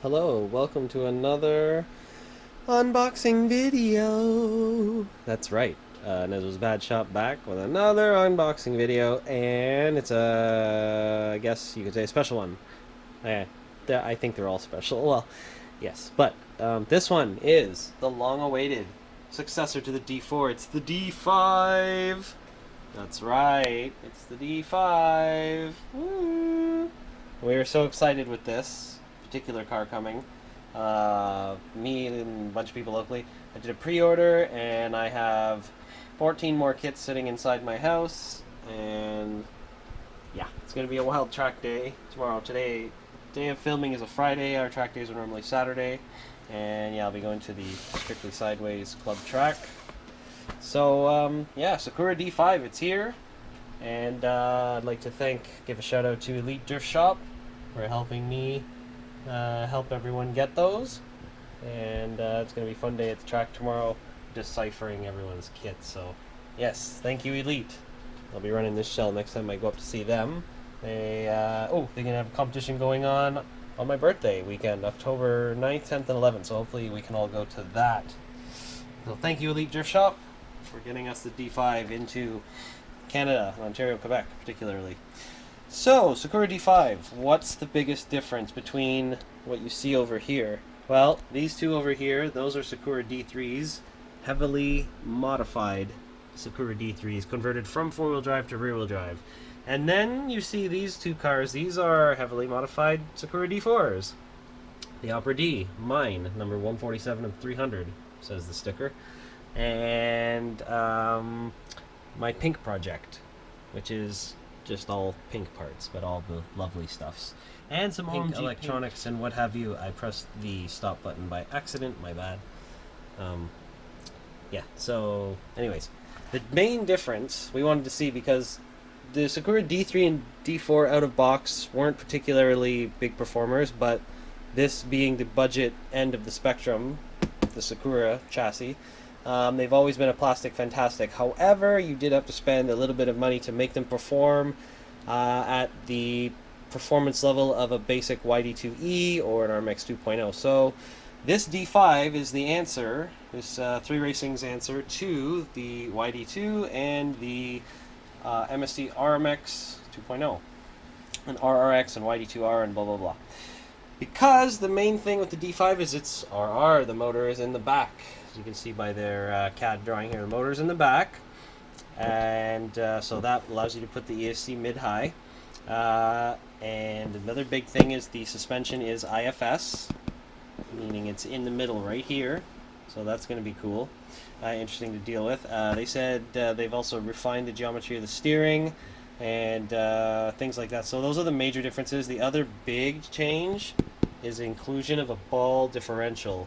Hello, welcome to another unboxing video. That's right. Nezzo's Bad Shop back with another unboxing video, and it's I guess you could say a special one. I think they're all special. Well, yes, but this one is the long-awaited successor to the D4. It's the D5. That's right. It's the D5. Woo! We are so excited with this particular car coming. Me and a bunch of people locally. I did a pre-order, and I have 14 more kits sitting inside my house. And yeah, it's gonna be a wild track day tomorrow. Day of filming is a Friday. Our track days are normally Saturday. And yeah, I'll be going to the Strictly Sideways Club track. So yeah, Sakura D5, it's here. And I'd like to give a shout out to Elite Drift Shop for helping me help everyone get those. And it's going to be a fun day at the track tomorrow, deciphering everyone's kits. So yes, thank you Elite. I'll be running this shell next time I go up to see them. They're going to have a competition going on my birthday weekend, October 9th, 10th, and 11th. So hopefully we can all go to that. So thank you Elite Drift Shop for getting us the D5 into Canada, Ontario, Quebec particularly. So, Sakura D5, what's the biggest difference between what you see over here? Well, these two over here, those are Sakura D3s, heavily modified Sakura D3s, converted from four-wheel drive to rear-wheel drive. And then you see these two cars, these are heavily modified Sakura D4s. The Opera D, mine, number 147 of 300, says the sticker. And my pink project, which is just all pink parts, but all the lovely stuffs. And some pink electronics and what have you. I pressed the stop button by accident, my bad. Yeah, so anyways, the main difference we wanted to see, because the Sakura D3 and D4 out of box weren't particularly big performers, but this being the budget end of the spectrum, the Sakura chassis, they've always been a plastic fantastic. However, you did have to spend a little bit of money to make them perform at the performance level of a basic YD2E or an RMX 2.0. So this D5 is the answer, this 3Racing's answer to the YD2 and the MSD RMX 2.0 and RRX and YD2R and blah blah blah. Because the main thing with the D5 is it's RR, the motor is in the back. As you can see by their CAD drawing here, the motor's in the back, and so that allows you to put the ESC mid-high. And another big thing is the suspension is IFS, meaning it's in the middle right here, so that's going to be cool, interesting to deal with. They said they've also refined the geometry of the steering and things like that. So those are the major differences. The other big change is the inclusion of a ball differential.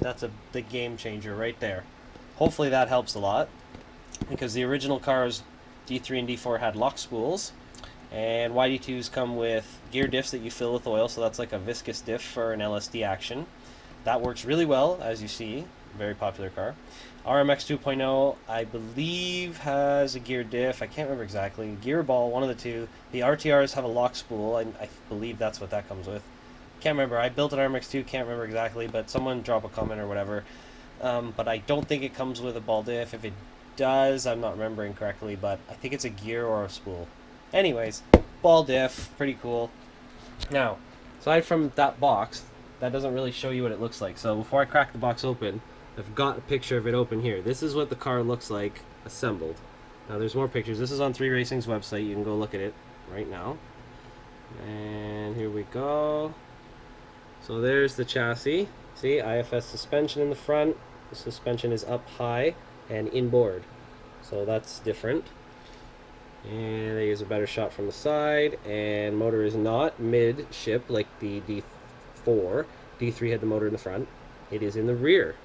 That's a big game changer right there. Hopefully that helps a lot, because the original cars, D3 and D4, had lock spools, and YD2s come with gear diffs that you fill with oil, so that's like a viscous diff for an LSD action. That works really well, as you see. Very popular car. RMX 2.0, I believe, has a gear diff. I can't remember exactly. Gear ball, one of the two. The RTRs have a lock spool. I believe that's what that comes with. Can't remember. I built an RMX2, can't remember exactly, but someone drop a comment or whatever. But I don't think it comes with a ball diff. If it does, I'm not remembering correctly, but I think it's a gear or a spool. Anyways, ball diff, pretty cool. Now, aside from that box, that doesn't really show you what it looks like. So before I crack the box open, I've got a picture of it open here. This is what the car looks like assembled. Now there's more pictures. This is on 3Racing's website. You can go look at it right now. And here we go. So there's the chassis. See, IFS suspension in the front. The suspension is up high and inboard. So that's different. And there's a better shot from the side. And motor is not mid-ship like the D4. D3 had the motor in the front. It is in the rear.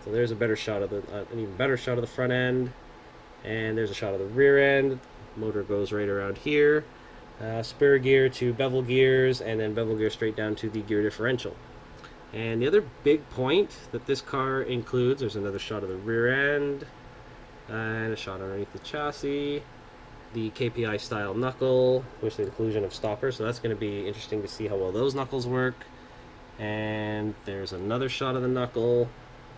So there's a better shot of an even better shot of the front end. And there's a shot of the rear end. Motor goes right around here. Spur gear to bevel gears, and then bevel gear straight down to the gear differential. And the other big point that this car includes, there's another shot of the rear end, and a shot underneath the chassis, the KPI style knuckle, with the inclusion of stoppers, so that's going to be interesting to see how well those knuckles work. And there's another shot of the knuckle.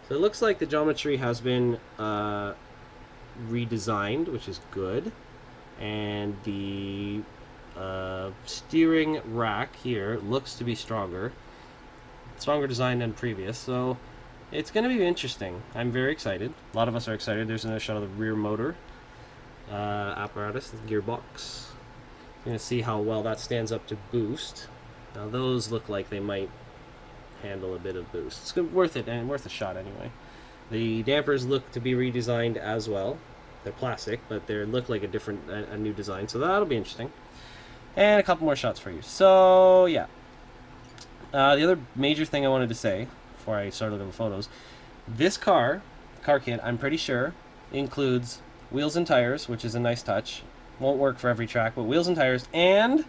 So it looks like the geometry has been redesigned, which is good. And the steering rack here looks to be stronger design than previous, so it's going to be interesting. I'm very excited. A lot of us are excited. There's another shot of the rear motor apparatus, the gearbox. You're going to see how well that stands up to boost. Now those look like they might handle a bit of boost. It's good, worth it, and worth a shot anyway. The dampers look to be redesigned as well. They're plastic, but they look like a new design, so that'll be interesting. And a couple more shots for you. So yeah, the other major thing I wanted to say before I start looking at the photos, this car kit, I'm pretty sure, includes wheels and tires, which is a nice touch. Won't work for every track, but wheels and tires and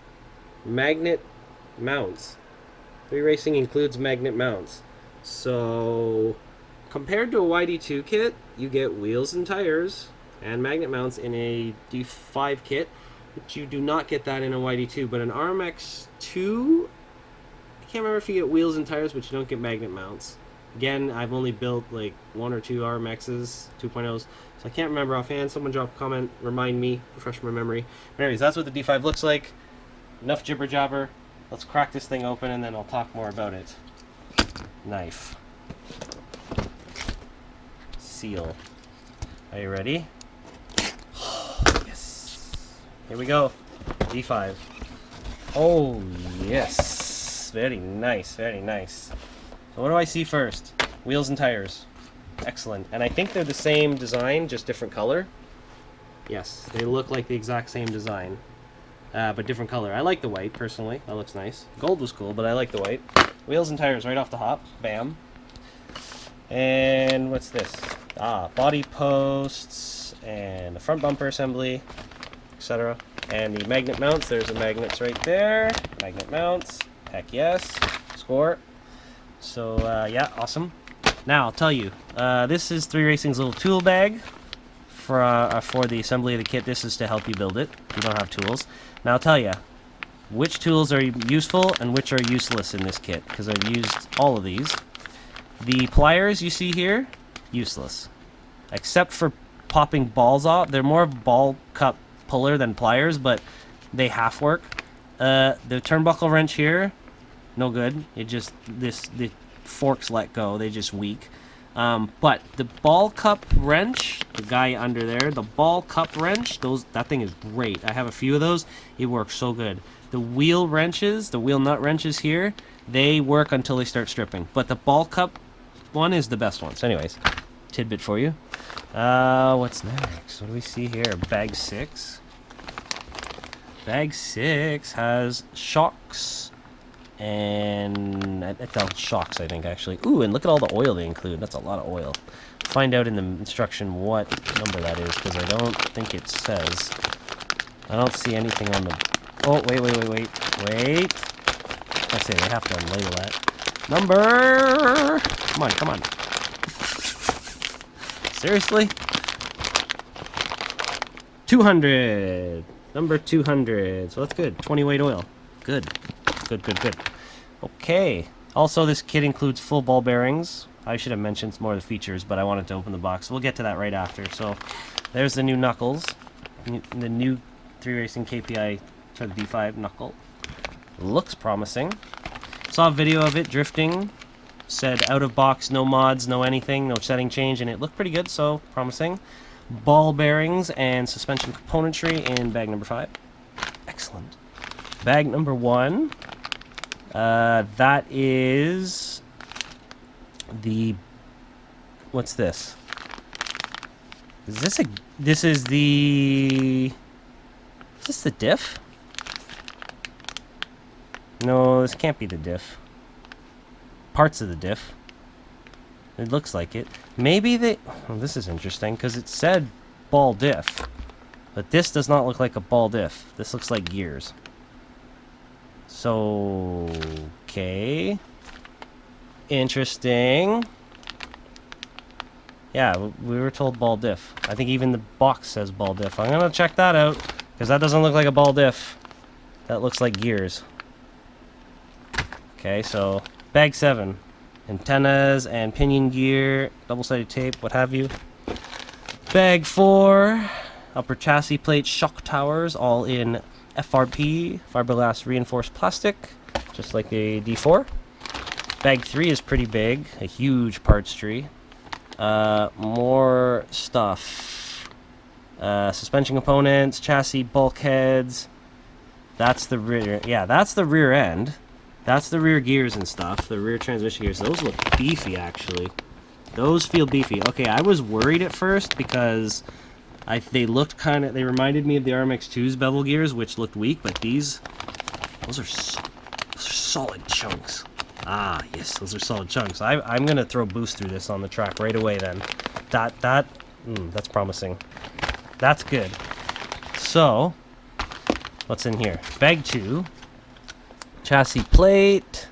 magnet mounts. 3Racing includes magnet mounts. So compared to a YD2 kit, you get wheels and tires and magnet mounts in a D5 kit, but you do not get that in a YD2. But an RMX2, I can't remember if you get wheels and tires, but you don't get magnet mounts. Again, I've only built like 1 or 2 RMXs 2.0s, so I can't remember offhand. Someone drop a comment, remind me, refresh my memory. But anyways, that's what the D5 looks like. Enough jibber jabber. Let's crack this thing open and then I'll talk more about it. Knife. Seal. Are you ready? Yes. Here we go. D5. Oh, yes. Very nice, very nice. So what do I see first? Wheels and tires. Excellent. And I think they're the same design, just different color. Yes, they look like the exact same design, but different color. I like the white, personally. That looks nice. Gold was cool, but I like the white. Wheels and tires right off the hop. Bam. And what's this? Body posts and the front bumper assembly, etc. And the magnet mounts. There's the magnets right there. Magnet mounts. Heck yes. Score. So, yeah, awesome. Now, I'll tell you, this is 3Racing's little tool bag for the assembly of the kit. This is to help you build it if you don't have tools. Now, I'll tell you which tools are useful and which are useless in this kit, because I've used all of these. The pliers you see here, useless. Except for popping balls off. They're more of a ball cup puller than pliers, but they half work. The turnbuckle wrench here, no good. It just, the forks let go. They just weak. But the ball cup wrench, the guy under there, the ball cup wrench, that thing is great. I have a few of those. It works so good. The wheel wrenches, the wheel nut wrenches here, they work until they start stripping. But the ball cup one is the best one. So anyways, tidbit for you. What's next? What do we see here? Bag 6. Bag 6 has shocks. And it's shocks, I think, actually. Ooh, and look at all the oil they include. That's a lot of oil. Find out in the instruction what number that is, because I don't think it says. I don't see anything on the... Oh, wait. I say they have to unlabel that. Number... Come on. Seriously? 200. Number 200. So that's good. 20 weight oil. Good. Okay. Also, this kit includes full ball bearings. I should have mentioned more of the features, but I wanted to open the box. We'll get to that right after. So, there's the new knuckles. The new 3Racing KPI for the D5 knuckle. Looks promising. Saw a video of it drifting. Said out of box, no mods, no anything, no setting change, and it looked pretty good, so promising. Ball bearings and suspension componentry in bag number 5. Excellent. Bag number 1. That is the... What's this? Is this a... This is the... Is this the diff? No, this can't be the diff. Parts of the diff. It looks like it. Maybe they... Oh, this is interesting, because it said ball diff. But this does not look like a ball diff. This looks like gears. So... Okay. Interesting. Yeah, we were told ball diff. I think even the box says ball diff. I'm gonna check that out, because that doesn't look like a ball diff. That looks like gears. Okay, so Bag 7. Antennas and pinion gear, double-sided tape, what have you. Bag 4. Upper chassis plate, shock towers, all in FRP, fiberglass reinforced plastic, just like a D4. Bag 3 is pretty big, a huge parts tree. More stuff. Suspension components, chassis, bulkheads. That's the rear. Yeah, that's the rear end. That's the rear gears and stuff. The rear transmission gears. Those look beefy, actually. Those feel beefy. Okay, I was worried at first because they looked kind of. They reminded me of the RMX2's bevel gears, which looked weak. But those are solid chunks. Ah, yes, those are solid chunks. I'm gonna throw boost through this on the track right away. Then, that's promising. That's good. So, what's in here? Bag 2, chassis plate,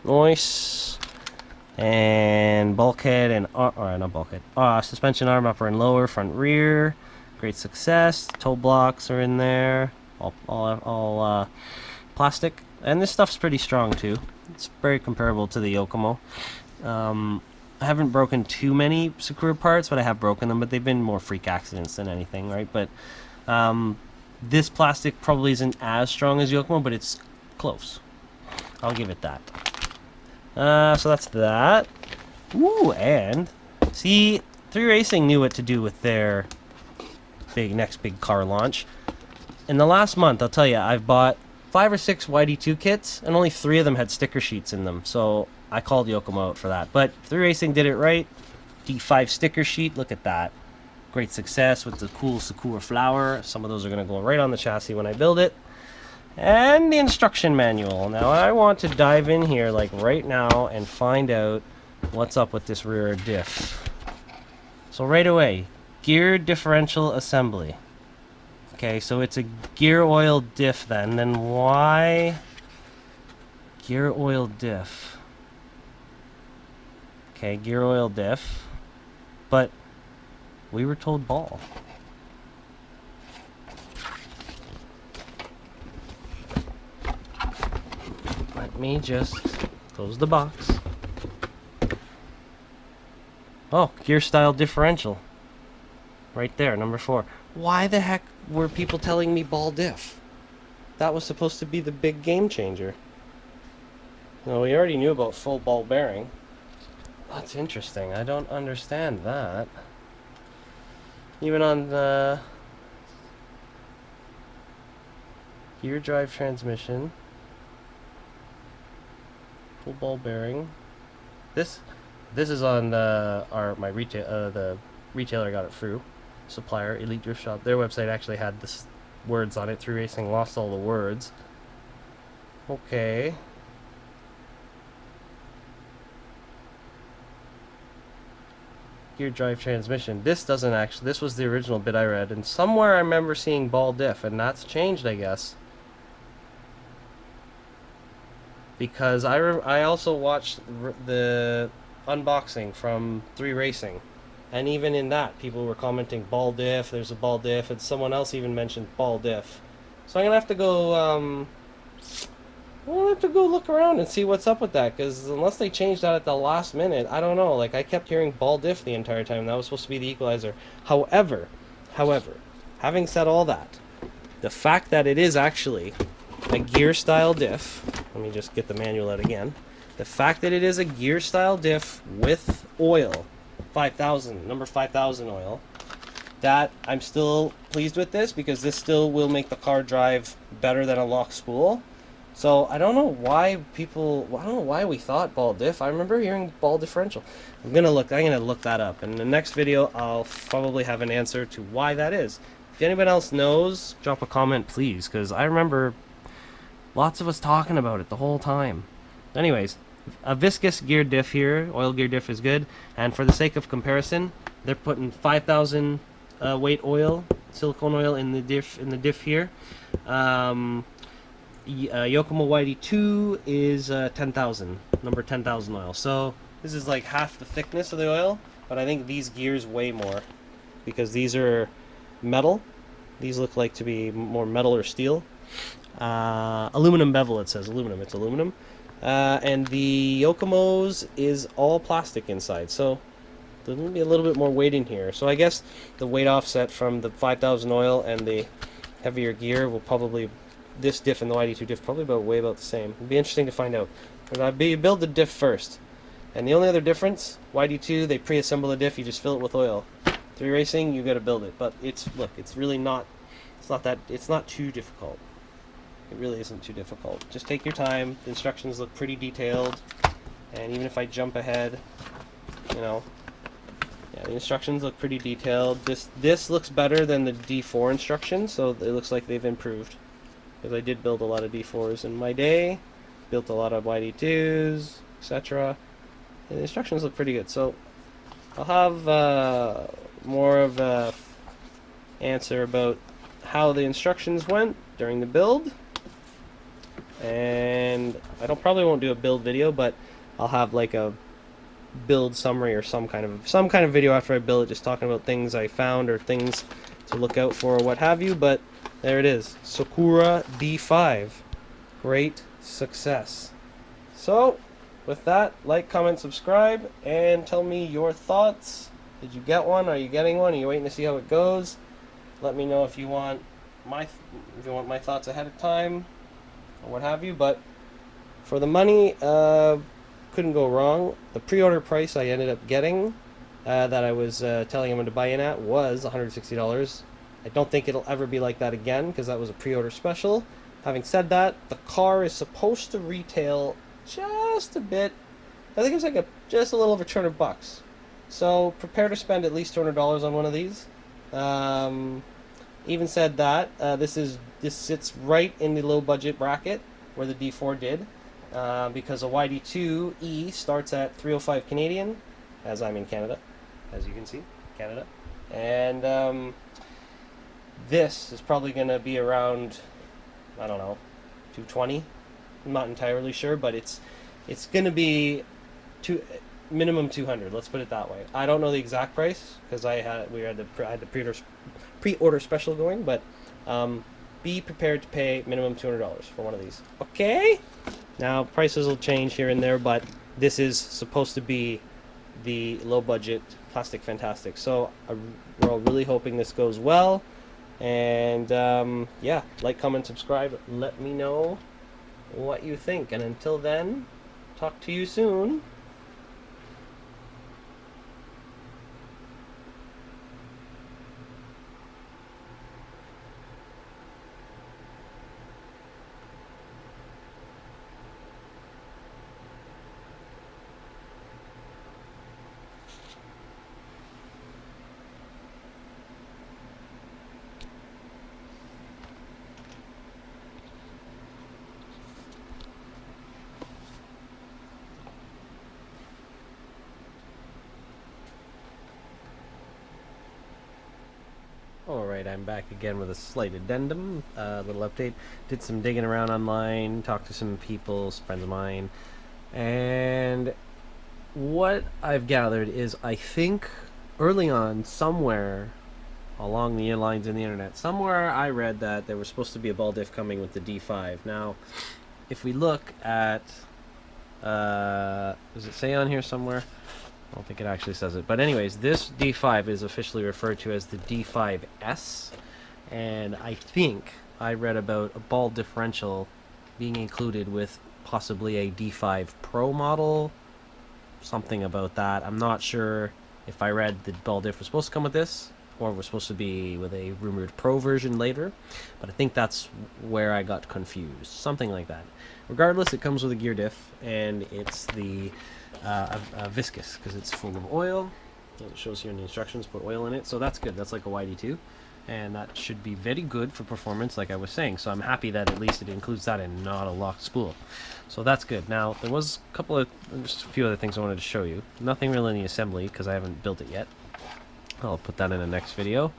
noise, and bulkhead and not bulkhead. Suspension arm, upper and lower, front, rear. Great success. Toe blocks are in there. All plastic, and this stuff's pretty strong too. It's very comparable to the Yokomo. I haven't broken too many Sakura parts, but I have broken them, but they've been more freak accidents than anything, right? But this plastic probably isn't as strong as Yokomo, but it's close. I'll give it that. So that's that. Ooh, and see, 3Racing knew what to do with their next big car launch. In the last month, I'll tell you, I've bought 5 or 6 YD2 kits, and only 3 of them had sticker sheets in them, so I called Yokomo out for that. But 3Racing did it right. D5 sticker sheet, look at that. Great success with the cool Sakura flower. Some of those are going to go right on the chassis when I build it. And the instruction manual. Now I want to dive in here like right now and find out what's up with this rear diff. So right away, gear differential assembly. Okay, so it's a gear oil diff then why gear oil diff? Okay, gear oil diff, but we were told ball. Let me just close the box. Oh, gear style differential. Right there, number 4. Why the heck were people telling me ball diff? That was supposed to be the big game changer. No, we already knew about full ball bearing. That's interesting. I don't understand that. Even on the gear drive transmission, full ball bearing. This is on my retail the retailer I got it through. Supplier, Elite Drift Shop. Their website actually had this words on it. 3Racing lost all the words. Okay. Gear drive transmission. This doesn't actually. This was the original bit I read, and somewhere I remember seeing ball diff, and that's changed, I guess. Because I also watched the unboxing from 3Racing. And even in that, people were commenting ball diff, there's a ball diff, and someone else even mentioned ball diff. So I'm going to have to go look around and see what's up with that, because unless they changed that at the last minute, I don't know. Like, I kept hearing ball diff the entire time. That was supposed to be the equalizer. However, having said all that, the fact that it is actually a gear style diff, let me just get the manual out again. The fact that it is a gear style diff with oil, 5000, number 5000 oil, that I'm still pleased with this, because this still will make the car drive better than a lock spool. So I don't know why we thought ball diff. I remember hearing ball differential. I'm gonna look that up. In the next video, I'll probably have an answer to why that is. If anyone else knows, drop a comment, please, because I remember lots of us talking about it the whole time. Anyways, a viscous gear diff here. Oil gear diff is good. And for the sake of comparison, they're putting 5000 weight oil, silicone oil in the diff here. Yokomo YD2 is 10,000, number 10,000 oil. So this is like half the thickness of the oil, but I think these gears weigh more because these are metal. These look like to be more metal or steel. Aluminum bevel, it says aluminum. It's aluminum. And the Yokomo's is all plastic inside, so there's going to be a little bit more weight in here. So I guess the weight offset from the 5000 oil and the heavier gear will probably, this diff and the YD2 diff probably weigh about the same. It'll be interesting to find out. But you build the diff first. And the only other difference, YD2, they pre-assemble the diff, you just fill it with oil. 3Racing, you got to build it. But it's really not, it's not too difficult. It really isn't too difficult. Just take your time. The instructions look pretty detailed. And even if I jump ahead, you know, yeah, the instructions look pretty detailed. This looks better than the D4 instructions, so it looks like they've improved. Because I did build a lot of D4s in my day, built a lot of YD2s, etc. And the instructions look pretty good. So I'll have more of a answer about how the instructions went during the build. And I probably won't do a build video, but I'll have like a build summary or some kind of video after I build it, just talking about things I found or things to look out for or what have you. But there it is, Sakura D5, great success. So with that, like, comment, subscribe, and tell me your thoughts. Did you get one? Are you getting one? Are you waiting to see how it goes? Let me know if you want my thoughts ahead of time or what have you. But for the money, couldn't go wrong. The pre-order price I ended up getting, that I was telling him to buy in at, was $160. I don't think it'll ever be like that again, because that was a pre-order special. Having said that, the car is supposed to retail just a bit. I think it's like just a little over $200. So prepare to spend at least $200 on one of these. Even said that, this sits right in the low budget bracket where the D4 did, because a YD2E starts at 305 Canadian, as I'm in Canada, as you can see, Canada, and this is probably going to be around, I don't know, 220. I'm not entirely sure, but it's going to be minimum 200. Let's put it that way. I don't know the exact price because I had the pre-order special going, but be prepared to pay minimum $200 for one of these. Okay. Now prices will change here and there, but this is supposed to be the low budget plastic fantastic. So we're all really hoping this goes well. And yeah, like, comment, subscribe. Let me know what you think. And until then, talk to you soon. Alright, I'm back again with a slight addendum, little update. Did some digging around online, talked to some people, friends of mine, and what I've gathered is, I think early on, somewhere along the lines in the internet, somewhere I read that there was supposed to be a ball diff coming with the D5. Now, if we look at, does it say on here somewhere? I don't think it actually says it. But anyways, this D5 is officially referred to as the D5 S. And I think I read about a ball differential being included with possibly a D5 Pro model. Something about that. I'm not sure if I read the ball diff was supposed to come with this, or was supposed to be with a rumored Pro version later. But I think that's where I got confused. Something like that. Regardless, it comes with a gear diff, and it's the viscous, because it's full of oil. It shows here in the instructions, put oil in it, so that's good. That's like a YD2, and that should be very good for performance, like I was saying. So I'm happy that at least it includes that and not a locked spool. So that's good. Now, there was just a few other things I wanted to show you. Nothing really in the assembly, because I haven't built it yet. I'll put that in the next video.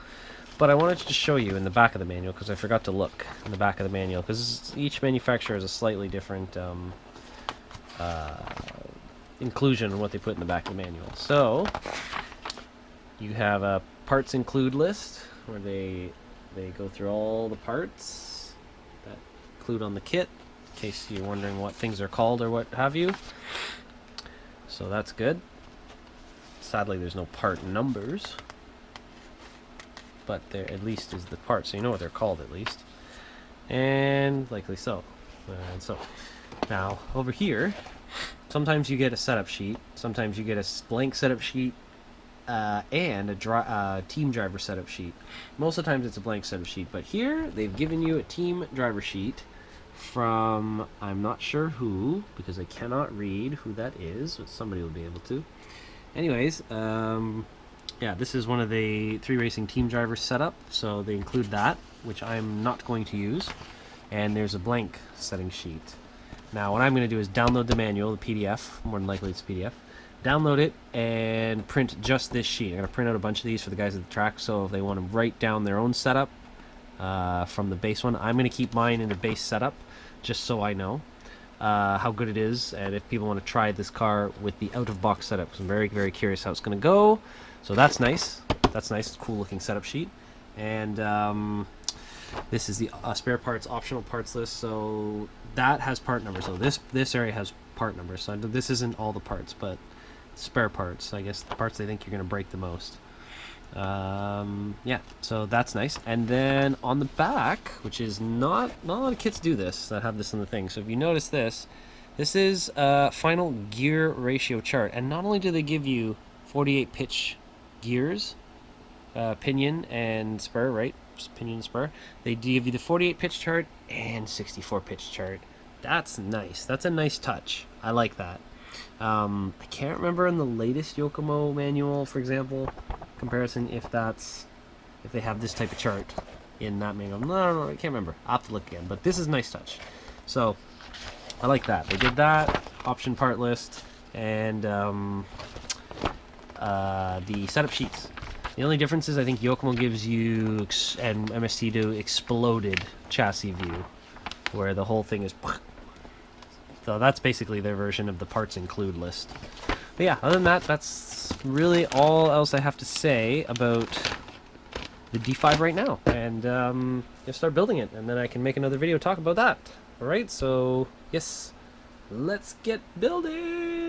But I wanted to show you in the back of the manual, because I forgot to look in the back of the manual, because each manufacturer has a slightly different inclusion on what they put in the back of the manual. So you have a parts include list where they go through all the parts that include on the kit, case you're wondering what things are called or what have you. So that's good. Sadly, there's no part numbers, but there at least is the part, so you know what they're called at least. And likely so. And so, now over here, sometimes you get a setup sheet, sometimes you get a blank setup sheet, and a team driver setup sheet. Most of the times it's a blank setup sheet, but here they've given you a team driver sheet from, I'm not sure who, because I cannot read who that is, but somebody will be able to. Anyways, yeah, this is one of the 3Racing team drivers setup, so they include that, which I'm not going to use, and there's a blank setting sheet. Now what I'm going to do is download the manual, the PDF, more than likely it's a PDF, download it and print just this sheet. I'm going to print out a bunch of these for the guys at the track, so if they want to write down their own setup from the base one, I'm going to keep mine in the base setup just so I know how good it is, and if people want to try this car with the out-of-box setup, because I'm very, very curious how it's going to go. So that's nice. That's nice. It's a cool-looking setup sheet. And this is the spare parts optional parts list, so that has part numbers. So this area has part numbers. So this isn't all the parts, but spare parts, I guess, the parts they think you're going to break the most. Yeah, so that's nice. And then on the back, which is not a lot of kits do this that have this in the thing. So if you notice this is a final gear ratio chart, and not only do they give you 48 pitch gears, pinion and spur, right? Just pinion and spur. They give you the 48 pitch chart and 64 pitch chart. That's nice. That's a nice touch. I like that. I can't remember in the latest Yokomo manual, for example, comparison if they have this type of chart in that manual. No, I can't remember. I'll have to look again. But this is a nice touch. So I like that. They did that option part list and the setup sheets. The only difference is I think Yokomo gives you and MST do exploded chassis view, where the whole thing is. So that's basically their version of the parts include list. But yeah, other than that, that's really all else I have to say about the D5 right now. And I'll start building it, and then I can make another video talk about that. Alright, so yes, let's get building!